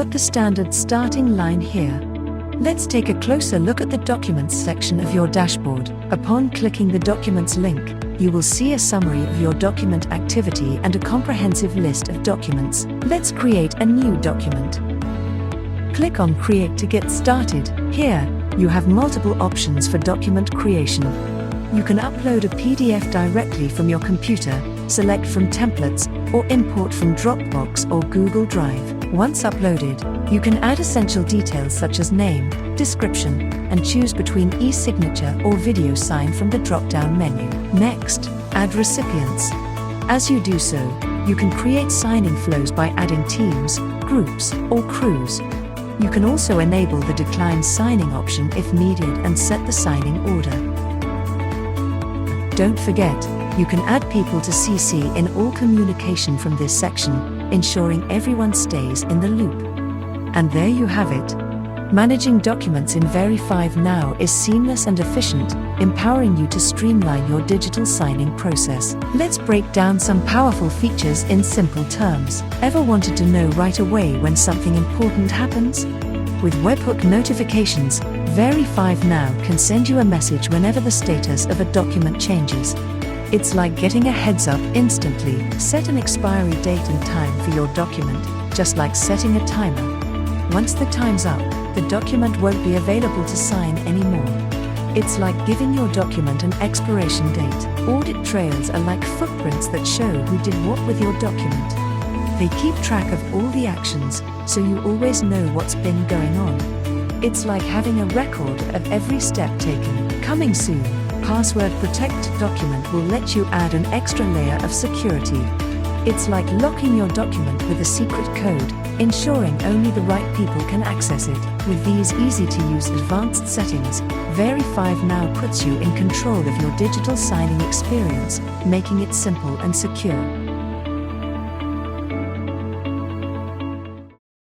put the standard starting line here. Let's take a closer look at the Documents section of your dashboard. Upon clicking the Documents link, you will see a summary of your document activity and a comprehensive list of documents. Let's create a new document. Click on Create to get started. Here, you have multiple options for document creation. You can upload a PDF directly from your computer, select from templates, or import from Dropbox or Google Drive. Once uploaded, you can add essential details such as name, description, and choose between e-signature or video sign from the drop-down menu. Next, add recipients. As you do so, you can create signing flows by adding teams, groups, or crews. You can also enable the decline signing option if needed and set the signing order. Don't forget, you can add people to CC in all communication from this section, ensuring everyone stays in the loop. And there you have it. Managing documents in Veri5now is seamless and efficient, empowering you to streamline your digital signing process. Let's break down some powerful features in simple terms. Ever wanted to know right away when something important happens? With webhook notifications, Veri5now can send you a message whenever the status of a document changes. It's like getting a heads up instantly. Set an expiry date and time for your document, just like setting a timer. Once the time's up, the document won't be available to sign anymore. It's like giving your document an expiration date. Audit trails are like footprints that show who did what with your document. They keep track of all the actions, so you always know what's been going on. It's like having a record of every step taken. Coming soon, Password Protect document will let you add an extra layer of security. It's like locking your document with a secret code, ensuring only the right people can access it. With these easy-to-use advanced settings, Veri5now puts you in control of your digital signing experience, making it simple and secure.